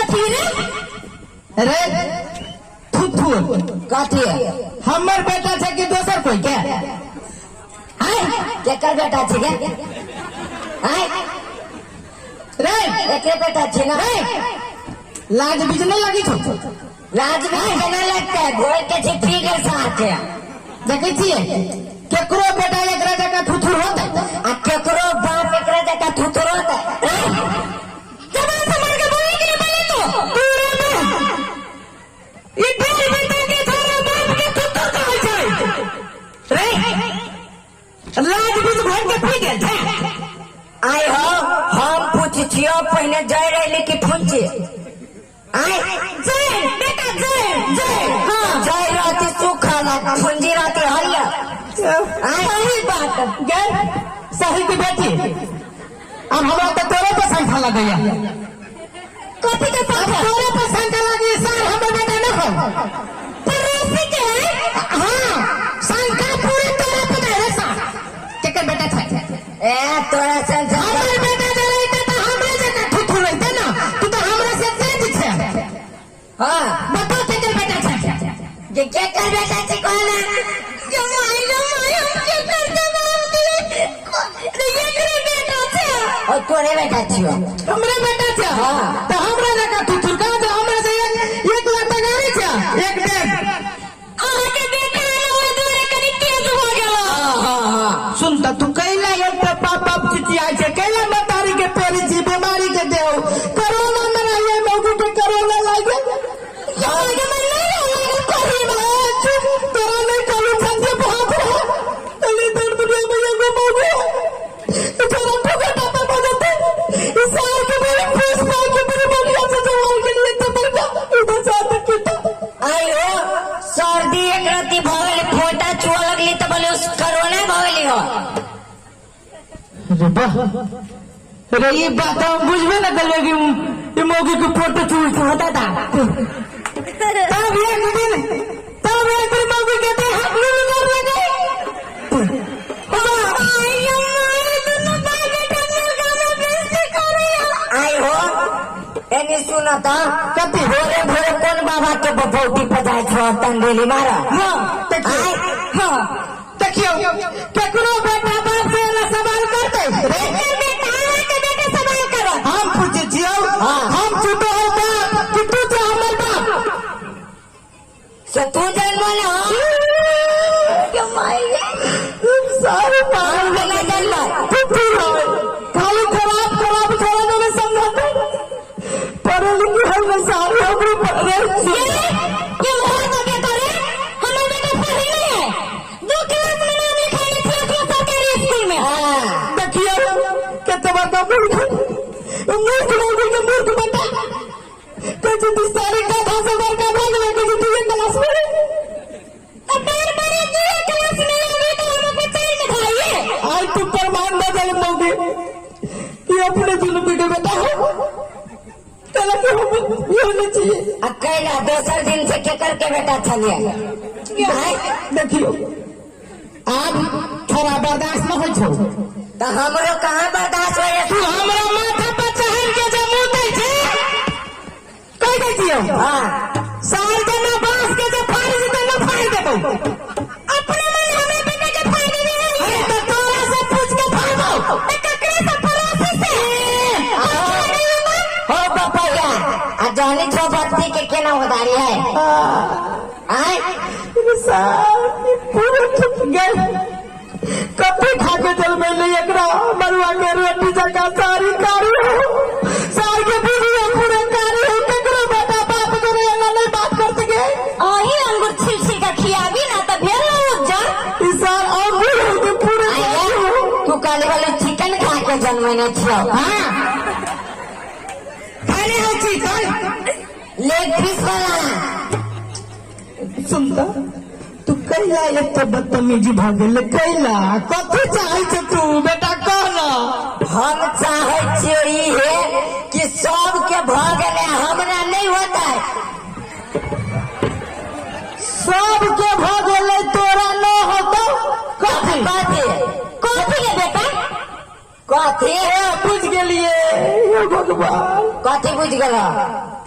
कथी रे? अरे थुथु कथी हमर बेटा छे कि दोसर कोई के? हाय केकर बेटा छे के? हाय रे एके बेटा छे ना? लाज बीज नहीं लगी छो? लाज भी केना लगता है? घोड़ के चिट्ठी के साथ है। देखे छिए केकरो बेटा एकरा जका थुथुर होता आ केकरो बाप एकरा जका थुथुर होता है। जबान से मार के बोले कि बोले तो पूरा में ई बेल बेटा के थारा बाप के थुथुर कहै छै रे। लाज बीज भर के पी गेल छै। आय हो हम पूछ छियो पहले जय रहली कि फुंची? आय जय बेटा जय जय हां जय रहती सूखा ना फुंजी रहती हरिया। सही बात गैर सही की बेटी अब हमरा तो तोरे पे संख्या लगैया। कथी के संख्या? तोरे पे संख्या लगी सर हमर बेटा न हो पड़ोसी के। हां संख्या पूरी तोरे पे है सर केकर बेटा छै? ए तोरा से हमर बेटा जरे त हमरे जका थुथु रहते ना तू तो हमरा से तेज छै। हां बता केकर बेटा छै? जे केकर बेटा छै कोना? जमाई जमाई हम केकर जवाब दिए तो एकरे बेटा छै। और तोरे बेटा छियो? हमरे बेटा छै। हां तो हमरा जका थुथु का तो हमरा से एक लाख गाड़ी छै एक डेढ़। आहा के बेटा ओए दूरे कनी तेज हो गेलो। हां हां सुन त तू कैला एक पाप पाप चिचिया छै कैला मतारी के पेरी छी बीमारी के देव कोरोना में रहिए मौगू के कोरोना लागे यार के मन नहीं कोरोना चुप तोरा नहीं करू संजे बहुत है तले दर्द दुनिया में ये मौगू तो तेरा ठोकर पापा बजाते इस साल के मेरे फूस पाल के मेरे बढ़िया से जवान के लिए तो मरगा इधर जाते कितना आयो सर्दी एक राती भगले फोटा छुआ लगली त बोले उस कोरोना भगली हो। अरे ये बात हम बुझबे न करले कि ये मौगी के फोटो चूल होता था तब एक दिन मौगी के दे हाथ में कर लगे आई हो एनी सुना था कथी भोरे भोरे कौन बाबा के बबौटी बजाय छो तंगेली मारा? हां देखियो हां देखियो केकरो बेटा बाप से ना सवाल करते हम पूछे छियो हम छूटो हो बाप कि तू तो हमर बाप से तू जन्म ले के माई सारे बाप हम ना जन्म खाली खराब खराब खराब में संगत पढ़े लिखे हम सारे हमरे पढ़े ये मोहर का बेटा रे हमें बेटा पढ़े नहीं है 2 क्लास में नाम लिखाने थे सरकारी स्कूल में। हां देखिए कितना बड़ा मूर्ख लोगों के मूर्ख बेटा कुछ सारी का भाषा बार का भाग लगे जो तुझे क्लास में अब बार बार ये क्लास में आवे तो हम बच्चे में खाइए। आज तू प्रमाण बदल मौगे ये अपने दिल बेटे बेटा हो चला के हम ये होना चाहिए। अकेला दोसर दिन से के करके बेटा छलिए देखियो आज थोड़ा बर्दाश्त न हो छो तो हमरो कहां बर्दाश्त होए? तू हमरा माथा पर चढ़ के जमूते छे कह दे दियो। हां साल के ना बांस के जो फाड़ दे ना फाड़ देबो अपने मन हमें बेटा के फायदे नहीं है तो तोरा से पूछ के फाड़बो ककरे से पड़ोसी से हो पपैया आ जानी छो बत्ती के केना उधारी है? आय साल पूरे टूट गए कपड़े खा के चल में एकरा मरुआ के रोटी जका सारी कारी हो साल के बुढ़िया पूरे कारी हो ककरो बेटा बाप करे ना नहीं बात कर सके ओही अंगूर छिल छिल के खियाबी ना त भेल न जा इस साल और बुढ़िया के पूरे तू काले वाले चिकन खा के जन्मने छियो। हां खाने हो चिकन लेग पीस वाला सुनता तू कैला एक तो बदतमीजी भ गेल कैला कथी चाहै छ तू बेटा कह ना हम चाहे छियै है कि सब के भ गेले हमरा नहीं होता है। सब के भ गेले तोरा न होतो कथी कथी के बेटा कथी है बुझ गेलिए भगवान कथी बुझ गल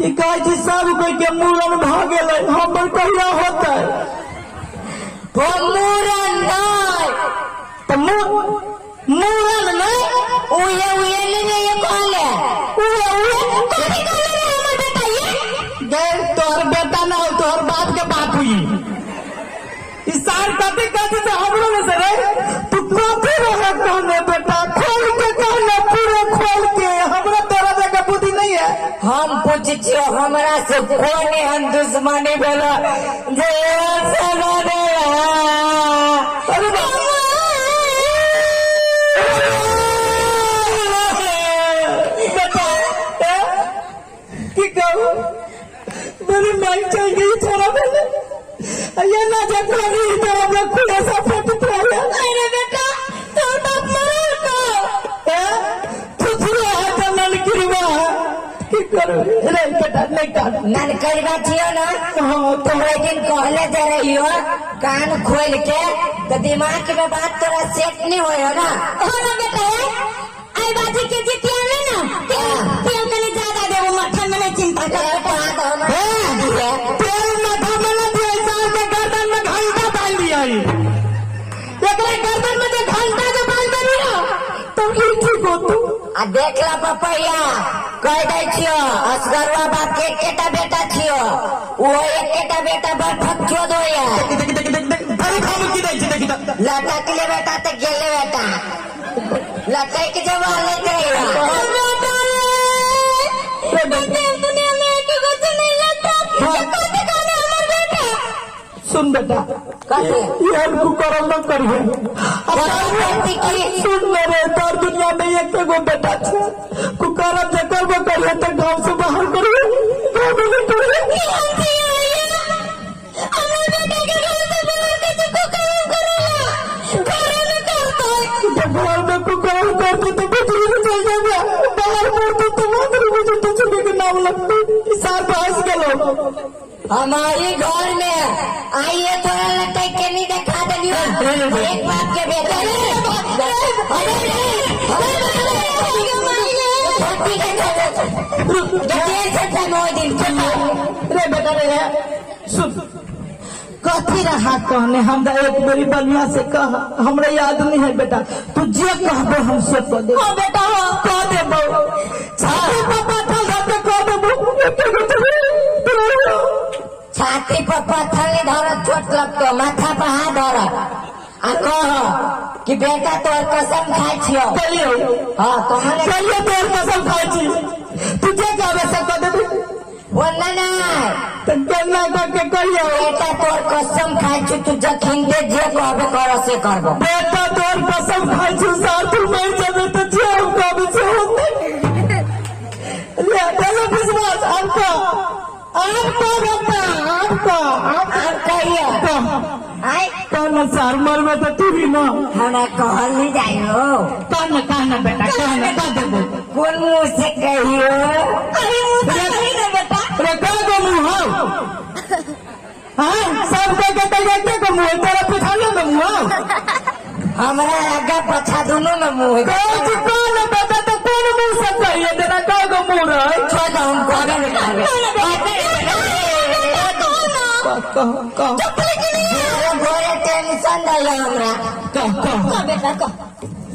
ई कहै छी सब कोई के मूड़न भ गेलै हमर कहिया होतै हो मूरन नहीं त मूड़न नहीं उहे ले ये कहले उहे कथी कहले रे हमर बेटा ये गैर तोहर बेटा ना हो तोहर बाप के बाप हुई ई सार कथी कथी से हमरो में से रे तू कथी रहे कहने बेटा खोल के कहने पूरे खोल के हमरा तोरा जगह बुद्धि नहीं है हम पूछियो हमरा से कोने हम दुश्मनी भेला जे सना दे अरे बेटा की कहूँ मेरी माई चल गई थोड़ा पहले ये ना जब लगी तो हम लोग खुले सा फोटो पड़ा अरे बेटा तोर बाप मरल को थुथुआ है तो ननकिरवा की करूँ रे बेटा नहीं काट नन करवा छियो ना तुम एक दिन कहले दे रही हो कान खोल के तो दिमाग में बात तोरा सेट नहीं होयो ना हो ना बेटा आई बाजी के जितिया में ना तेल कने ज्यादा दे वो माथा में नहीं चिंता कर बेटा तेल माथा में न दिया साल के गर्दन में घंटा बांध दिया एकरे गर्दन में जो घंटा जो बांध दिया तो ई ठीक हो तू आ देख ला पपैया कह दे छियो असगरवा बाप के एकेटा बेटा छियो वो एकेटा बेटा बड़ फक्चो दोया अरे खाम की दे छी देखी लटक ले बेटा ते गेले बेटा लटक के जब आले करेगा दुनिया में एक कुछ नहीं लगता कौन गाने हमर बेटा सुन बेटा ये हमको करम न करिए सुन मेरे तोर दुनिया में एक गो बेटा छे कुकरम जे करबो करिए त गांव से बाहर करिए गांव में नहीं करिए हमर बेटा के घर से बाहर के तू काम करेला घर में करतो घर में कुकरम करते तो बिजली में चल जाएगा बाहर पड़ते तो मंदिर में जो तुझे के नाम लगते सार पास गेलो हमारी घर में आइए थोड़ा लटक के नहीं दिखा दियो एक बाप के बेटा रे बेटा रे सुन कथी रहा कहने हम एक बड़ी बलिया से कह हमरा याद नहीं है बेटा तू जे कहबो हम से कह दे हां बेटा कह देबो छाती पर पत्थर धर कह देबो छाती पर पत्थर धर चोट लगतो माथा पर हाथ धर आ कह कि बेटा तोर कसम खाई छियो कहियो हां तोहरे कहियो तोर कसम खाई छी तुझे कहबे से कह देबो वो ना तो करना के कहियो बेटा तोर कसम खाई छी तू जखन दे जे कहबे कर से करबो बेटा तोर कसम खाई छी सार तू मर जाबे तो जे हम कहबे से होते ले चलो विश्वास आपका बेटा आप कहियो आई कौन सार मर में तो तू ही ना हमरा कहल नहीं जाइयो कहना बेटा कहना कह देबो कौन मुंह से कहियो अरे मुंह से कही ना बेटा रे कह दो मुंह हो हां सब को कहते हैं कि मुंह तेरा पिछाले में मुंह हमरा आगे पछा दोनों में मुंह कौन बेटा तो कौन मुंह से कहिए तेरा कह दो मुंह रहे छोड़ हम करे कह घोड़े टेंशन दिया हमरा कह बेटा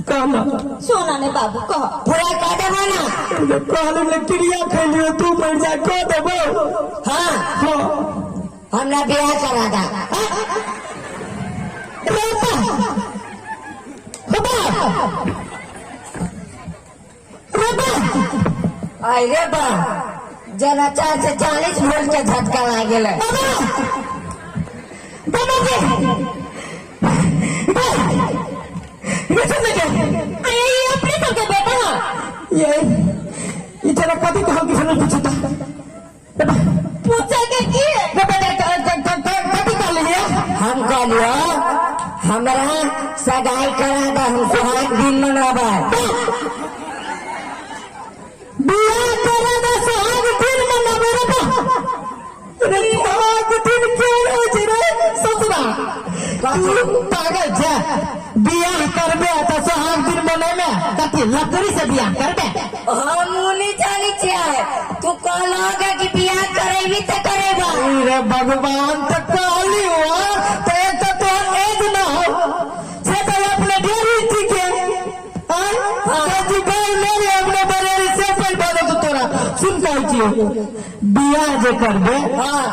कहना सोना ने बाबू कह पूरा कह देबो ना कहले ने क्रिया खेलियो तू मर जा कह देबो हां हां हमरा बियाह करा दा बेटा अरे बा जना 4 से 40 वोल्ट के झटका लाग गेले अपने सबके बेटा ये तेरा कभी कहा किसी ने पूछा पूछा के की कभी कर लिया हम कहलियो हमरा सगाई करा दे हम सुहाग दिन मनाबा बियाह करा दे सुहाग दिन मनाबा रे सुहाग दिन क्यों हो रे ससुरा तू पागल छे बियाह करबे त सुहाग दिन मनाबे कथि लकड़ी से बियाह करबे? हम नहीं जानी चाहिए तू कहलोगे कि बियाह करेबी तो करेबा। अरे भगवान तो कहली हुआ तो एक तो एज ना हो से तो अपने डेरी ठीक है। तू भाई मेरे अपने बरेरी से पर बोलो तो तोरा सुन कहै छियो बियाह जे करबे हाँ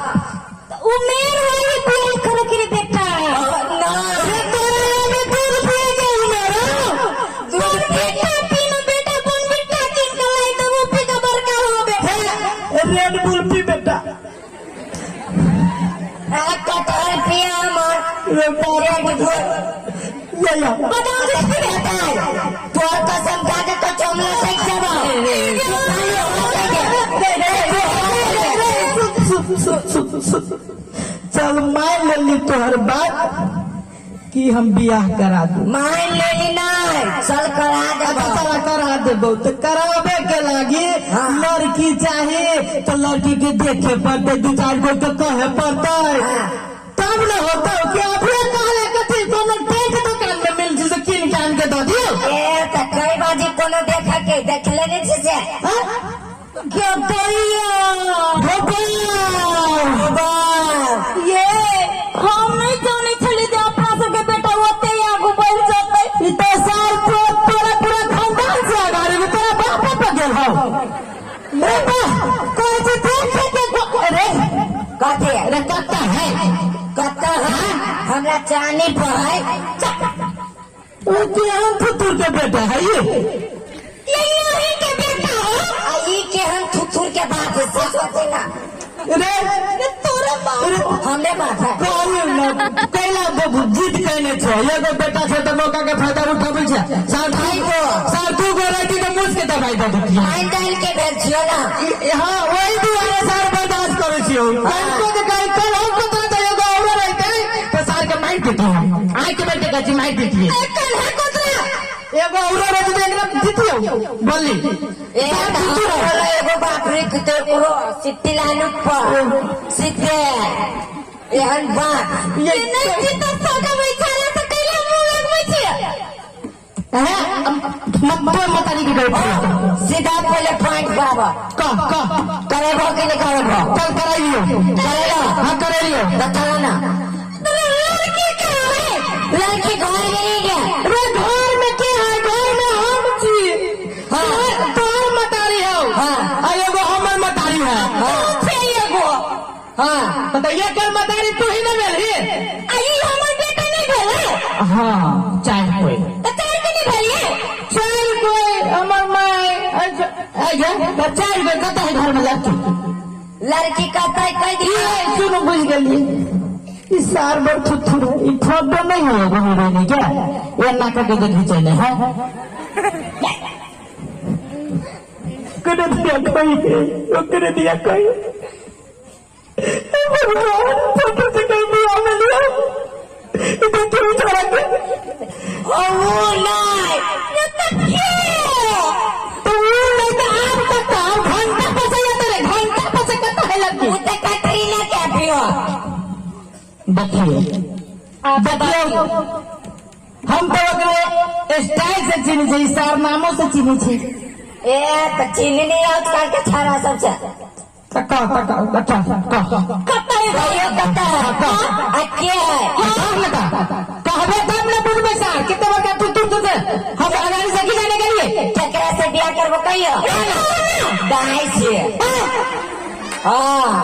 उमेर वाली बियाह करे के बेटा ना अरे तोरा में दूध पिए के उमेर दूध बेटा पीना बेटा कौन बेटा किन कलाई तो वो पी का बड़का हो बेटा। रेड बुल पी बेटा। कटहल पिया मर रे बाप ये या बताओ से फिर हटाए तोर कसम खा के तो चमला सेक चल मान लेली तोहर बात कि हम बियाह करा दू। मान लेली नहीं चल करा देबो। चला करा देबो तो करावे के लागी हाँ। लड़की चाहिए तो लड़की के देखे पड़ते दू चार गो के कहे पड़ते हाँ। तब न होता कि अपने कहले कथी कोनो टेंट दुकान में मिल जैसे किन के आन के दे दियो। ए त कई बाजी कोनो देखा के देख लेने से क्या भैया ये हम नहीं जाने चले जे अपना सबके बेटा होते आगू बढ़ जाते। तो साल पूरा पूरा खानदान से आगारे में तेरा बाप पे गेल हो रे बा कोई से देखे के अरे कथी अरे कत्ता है हमरा चानी पर है ओ के हम फुतुर के बेटा है ये यही के बेटा हो आई के हम थुथुर के बात से सोचे ना रे तोरा बाप हमने बात है कोई ना कैला बाबू जीत कहने छे एगो बेटा से तो मौका के फायदा उठाबै छे साल तू गो राती के मुझ के दबाई दे दिया आइन डाल के भेज छियो ना हां वही दुआरे सार बर्दाश्त करै छियो हमको के कहीं कल हमको तो एगो और रहते तो सार के माइट देती आई के बेटे का माइट देती कल है कोतरा एगो और रहते एकदम जीतियो बोली एगो बाप रे कते करो सिट्टी लाइन पर सिट्टे एहन बात ये नहीं जीता सगा बैठाला तो कैला मुंह लगबै छियै। मत मतारी के गई सीधा पहले पॉइंट बाबा का करेबो कि नहीं करेबो चल कराइयो करेला हां कराइयो बताओ ना लड़की कहाँ है? लड़की घर में नहीं गया रे घर में के है घर में हम छी हां तोर मतारी हो हाँ। आ एगो हमर मतारी है हाँ। छे एगो हाँ बताइए कर मतारी तू ही ना भेली आई हमर बेटा नहीं भेले हां चाहे कोई तो चार के नहीं भेलिए चाहे कोई हमर माय आजा बच्चा के कत है घर में लड़की लड़की कहता है कह दी ये सुनो बुझ गेलिए इस सार बर थुथुर ई फोटो नहीं है वो रहने क्या ये नाका के देखी चाहिए है करे दिया कोई भगवान फोटो से कहीं भी आ लिया इधर क्यों चला के वो नहीं तो वो नहीं तो आप करता घंटा पसे जाते रे घंटा पसे करता है लड़की वो तो कटरीना क्या पियो देखिए हम तो ओकरे स्टाइल से चिन्ह छी सार नामों से चिन्ह छी ए तो चीनी नहीं आउट करके छाड़ा सबसे तका अच्छा कत्ता है भाइयों कत्ता है क्या है कहबे तब न बुझबे सार कितने बड़का तू से हम आगाड़ी से की जाने के लिए केकरा से बियाह करबो कहियो दाई से हां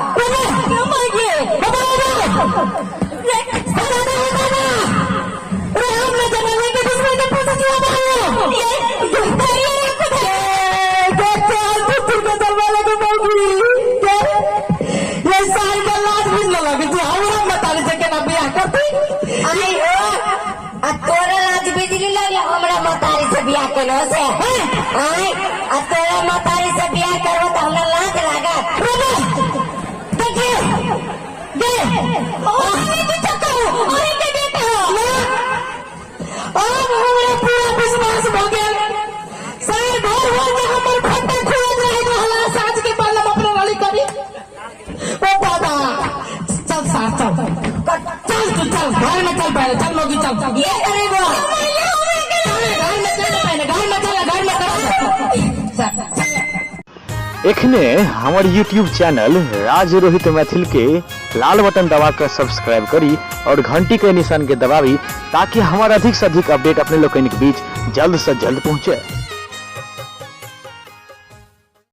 आई हो आ तोरा लाज बिजली लगे हमरा मतारी से बियाह केलो से आई आ तोरा मतारी से बियाह करबो त हमरा लाज लागत देखिए दे ओरे की चक्कर ओरे के बेटा हो अब हमरा पूरा विश्वास हो गया सारे घर हो के हमर फटा खुल रहे तो हला साज के बाल अपने वाली करी ओ बाबा चल सार चल तू चल घर में चल पहले चल मोगी चल ये करेबो घर में चल पहले घर में चल घर में एखने हमार YouTube चैनल राज रोहित मैथिल के लाल बटन दबा कर सब्सक्राइब करी और घंटी के निशान के दबावी ताकि हमारा अधिक से अधिक अपडेट अपने लोग के बीच जल्द से जल्द पहुँचे।